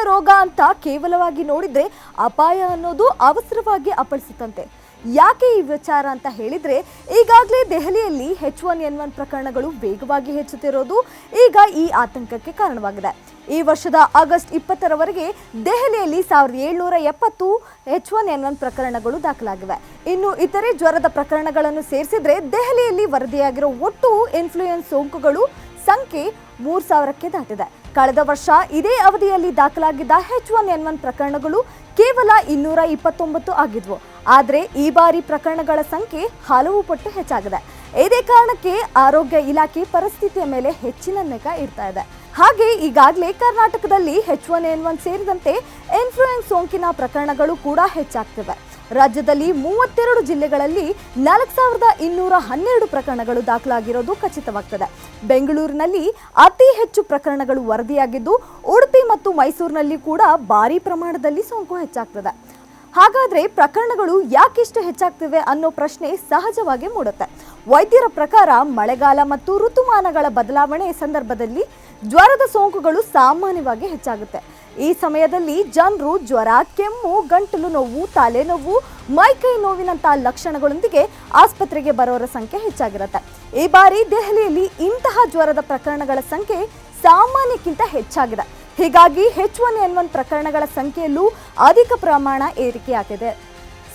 ರೋಗ ಅಂತ ಕೇವಲವಾಗಿ ನೋಡಿದ್ರೆ ಅಪಾಯ ಅನ್ನೋದು ಅವಸರವಾಗಿ ಅಪ್ಪಳಿಸುತ್ತಂತೆ. ಯಾಕೆ ಈ ವಿಚಾರ ಅಂತ ಹೇಳಿದ್ರೆ, ಈಗಾಗಲೇ ದೆಹಲಿಯಲ್ಲಿ H1N1 ಪ್ರಕರಣಗಳು ವೇಗವಾಗಿ ಹೆಚ್ಚುತ್ತಿರೋದು ಈಗ ಈ ಆತಂಕಕ್ಕೆ ಕಾರಣವಾಗಿದೆ. ಈ ವರ್ಷದ ಆಗಸ್ಟ್ 20ರವರೆಗೆ ದೆಹಲಿಯಲ್ಲಿ 1770 H1N1 ಪ್ರಕರಣಗಳು ದಾಖಲಾಗಿವೆ. ಇನ್ನು ಇತರೆ ಜ್ವರದ ಪ್ರಕರಣಗಳನ್ನು ಸೇರಿಸಿದ್ರೆ ದೆಹಲಿಯಲ್ಲಿ ವರದಿಯಾಗಿರೋ ಒಟ್ಟು ಇನ್ಫ್ಲೂಯೆನ್ಸ್ ಸೋಂಕುಗಳು ಸಂಖ್ಯೆ 3000ಕ್ಕೆ ದಾಟಿದೆ. ಕಳೆದ ವರ್ಷ ಇದೇ ಅವಧಿಯಲ್ಲಿ ದಾಖಲಾಗಿದ್ದ H1N1 ಪ್ರಕರಣಗಳು ಕೇವಲ 229 ಆಗಿದ್ವು. ಆದರೆ ಈ ಬಾರಿ ಪ್ರಕರಣಗಳ ಸಂಖ್ಯೆ ಹಲವು ಪಟ್ಟು ಹೆಚ್ಚಾಗಿದೆ. ಇದೇ ಕಾರಣಕ್ಕೆ ಆರೋಗ್ಯ ಇಲಾಖೆ ಪರಿಸ್ಥಿತಿಯ ಮೇಲೆ ಹೆಚ್ಚಿನ ನಿಗಾ ಇಡ್ತಾ ಇದೆ. ಹಾಗೆ ಈಗಾಗಲೇ ಕರ್ನಾಟಕದಲ್ಲಿ H1N1 ಸೇರಿದಂತೆ ಇನ್ಫ್ಲೂಯೆನ್ಸ್ ಸೋಂಕಿನ ಪ್ರಕರಣಗಳು ಕೂಡ ಹೆಚ್ಚಾಗ್ತಿವೆ. ರಾಜ್ಯದಲ್ಲಿ 32 ಜಿಲ್ಲೆಗಳಲ್ಲಿ 4212 ಪ್ರಕರಣಗಳು ದಾಖಲಾಗಿರೋದು ಖಚಿತವಾಗ್ತದೆ. ಬೆಂಗಳೂರಿನಲ್ಲಿ ಅತಿ ಹೆಚ್ಚು ಪ್ರಕರಣಗಳು ವರದಿಯಾಗಿದ್ದು, ಉಡುಪಿ ಮತ್ತು ಮೈಸೂರಿನಲ್ಲಿ ಕೂಡ ಭಾರಿ ಪ್ರಮಾಣದಲ್ಲಿ ಸೋಂಕು ಹೆಚ್ಚಾಗ್ತದೆ. ಹಾಗಾದ್ರೆ ಪ್ರಕರಣಗಳು ಯಾಕಿಷ್ಟು ಹೆಚ್ಚಾಗ್ತಿವೆ ಅನ್ನೋ ಪ್ರಶ್ನೆ ಸಹಜವಾಗಿ ಮೂಡುತ್ತೆ. ವೈದ್ಯರ ಪ್ರಕಾರ ಮಳೆಗಾಲ ಮತ್ತು ಋತುಮಾನಗಳ ಬದಲಾವಣೆ ಸಂದರ್ಭದಲ್ಲಿ ಜ್ವರದ ಸೋಂಕುಗಳು ಸಾಮಾನ್ಯವಾಗಿ ಹೆಚ್ಚಾಗುತ್ತೆ. ಈ ಸಮಯದಲ್ಲಿ ಜನರು ಜ್ವರ, ಕೆಮ್ಮು, ಗಂಟಲು ನೋವು, ತಲೆನೋವು, ಮೈಕೈ ನೋವಿನಂತಹ ಲಕ್ಷಣಗಳೊಂದಿಗೆ ಆಸ್ಪತ್ರೆಗೆ ಬರೋರ ಸಂಖ್ಯೆ ಹೆಚ್ಚಾಗಿರುತ್ತೆ. ಈ ಬಾರಿ ದೆಹಲಿಯಲ್ಲಿ ಇಂತಹ ಜ್ವರದ ಪ್ರಕರಣಗಳ ಸಂಖ್ಯೆ ಸಾಮಾನ್ಯಕ್ಕಿಂತ ಹೆಚ್ಚಾಗಿದೆ. ಹೀಗಾಗಿ H1N1 ಪ್ರಕರಣಗಳ ಸಂಖ್ಯೆಯಲ್ಲೂ ಅಧಿಕ ಪ್ರಮಾಣ ಏರಿಕೆಯಾಗಿದೆ.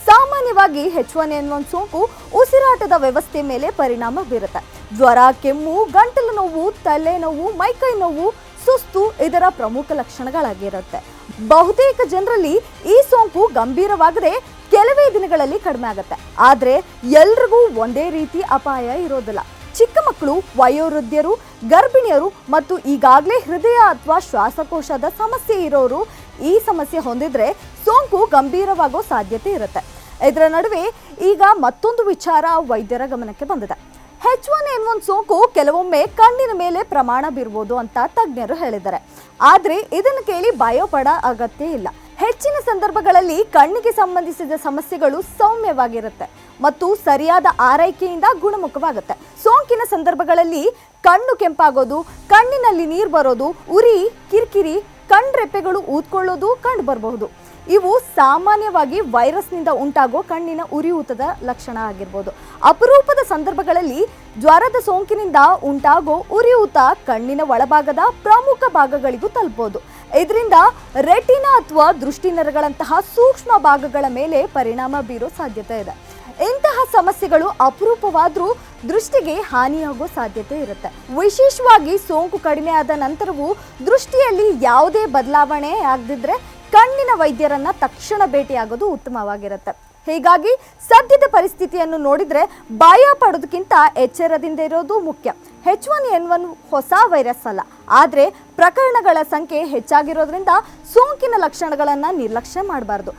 ಸಾಮಾನ್ಯವಾಗಿ H1N1 ಸೋಂಕು ಉಸಿರಾಟದ ವ್ಯವಸ್ಥೆ ಮೇಲೆ ಪರಿಣಾಮ ಬೀರುತ್ತೆ. ಜ್ವರ, ಕೆಮ್ಮು, ಗಂಟಲು ನೋವು, ತಲೆನೋವು, ಮೈಕೈ ನೋವು, ಸುಸ್ತು ಇದರ ಪ್ರಮುಖ ಲಕ್ಷಣಗಳಾಗಿರುತ್ತೆ. ಬಹುತೇಕ ಜನರಲ್ಲಿ ಈ ಸೋಂಕು ಗಂಭೀರವಾಗದೆ ಕೆಲವೇ ದಿನಗಳಲ್ಲಿ ಕಡಿಮೆ ಆಗುತ್ತೆ. ಆದರೆ ಎಲ್ರಿಗೂ ಒಂದೇ ರೀತಿ ಅಪಾಯ ಇರೋದಿಲ್ಲ. ಚಿಕ್ಕ ಮಕ್ಕಳು, ವಯೋವೃದ್ಧರು, ಗರ್ಭಿಣಿಯರು ಮತ್ತು ಈಗಾಗಲೇ ಹೃದಯ ಅಥವಾ ಶ್ವಾಸಕೋಶದ ಸಮಸ್ಯೆ ಇರೋರು ಈ ಸಮಸ್ಯೆ ಹೊಂದಿದ್ರೆ ಸೋಂಕು ಗಂಭೀರವಾಗೋ ಸಾಧ್ಯತೆ ಇರುತ್ತೆ. ಇದರ ನಡುವೆ ಈಗ ಮತ್ತೊಂದು ವಿಚಾರ ವೈದ್ಯರ ಗಮನಕ್ಕೆ ಬಂದಿದೆ. H1N1 ಸೋಂಕು ಕೆಲವೊಮ್ಮೆ ಕಣ್ಣಿನ ಮೇಲೆ ಪ್ರಮಾಣ ಬೀರಬಹುದು ಅಂತ ತಜ್ಞರು ಹೇಳಿದ್ದಾರೆ. ಆದರೆ ಇದನ್ನು ಕೇಳಿ ಭಯಪಡ ಅಗತ್ಯ ಇಲ್ಲ. ಹೆಚ್ಚಿನ ಸಂದರ್ಭಗಳಲ್ಲಿ ಕಣ್ಣಿಗೆ ಸಂಬಂಧಿಸಿದ ಸಮಸ್ಯೆಗಳು ಸೌಮ್ಯವಾಗಿರುತ್ತೆ ಮತ್ತು ಸರಿಯಾದ ಆರೈಕೆಯಿಂದ ಗುಣಮುಖವಾಗುತ್ತೆ. ಸೋಂಕಿನ ಸಂದರ್ಭಗಳಲ್ಲಿ ಕಣ್ಣು ಕೆಂಪಾಗೋದು, ಕಣ್ಣಿನಲ್ಲಿ ನೀರು ಬರೋದು, ಉರಿ, ಕಿರಿಕಿರಿ, ಕಣ್ರೆಪ್ಪೆಗಳು ಊದ್ಕೊಳ್ಳೋದು ಕಂಡು ಬರಬಹುದು. ಇವು ಸಾಮಾನ್ಯವಾಗಿ ವೈರಸ್ನಿಂದ ಉಂಟಾಗೋ ಕಣ್ಣಿನ ಉರಿಯೂತದ ಲಕ್ಷಣ ಆಗಿರ್ಬೋದು. ಅಪರೂಪದ ಸಂದರ್ಭಗಳಲ್ಲಿ ಜ್ವರದ ಸೋಂಕಿನಿಂದ ಉಂಟಾಗೋ ಉರಿಯೂತ ಕಣ್ಣಿನ ಒಳಭಾಗದ ಪ್ರಮುಖ ಭಾಗಗಳಿಗೂ ತಲುಪಬಹುದು. ಇದರಿಂದ ರೆಟಿನಾ ಅಥವಾ ದೃಷ್ಟಿ ನರಗಳಂತಹ ಸೂಕ್ಷ್ಮ ಭಾಗಗಳ ಮೇಲೆ ಪರಿಣಾಮ ಬೀರೋ ಸಾಧ್ಯತೆ ಇದೆ. ಇಂತಹ ಸಮಸ್ಯೆಗಳು ಅಪರೂಪವಾದರೂ ದೃಷ್ಟಿಗೆ ಹಾನಿಯಾಗೋ ಸಾಧ್ಯತೆ ಇರುತ್ತೆ. ವಿಶೇಷವಾಗಿ ಸೋಂಕು ಕಡಿಮೆ ಆದ ನಂತರವೂ ದೃಷ್ಟಿಯಲ್ಲಿ ಯಾವುದೇ ಬದಲಾವಣೆ ಆಗದಿದ್ರೆ ಕಣ್ಣಿನ ವೈದ್ಯರನ್ನ ತಕ್ಷಣ ಭೇಟಿಯಾಗೋದು ಉತ್ತಮವಾಗಿರುತ್ತೆ. ಹೀಗಾಗಿ ಸದ್ಯದ ಪರಿಸ್ಥಿತಿಯನ್ನು ನೋಡಿದ್ರೆ ಭಯ ಪಡೋದಕ್ಕಿಂತ ಎಚ್ಚರದಿಂದ ಇರೋದು ಮುಖ್ಯ. H1N1 ಹೊಸ ವೈರಸ್ ಅಲ್ಲ, ಆದರೆ ಪ್ರಕರಣಗಳ ಸಂಖ್ಯೆ ಹೆಚ್ಚಾಗಿರೋದ್ರಿಂದ ಸೋಂಕಿನ ಲಕ್ಷಣಗಳನ್ನು ನಿರ್ಲಕ್ಷ್ಯ ಮಾಡಬಾರ್ದು.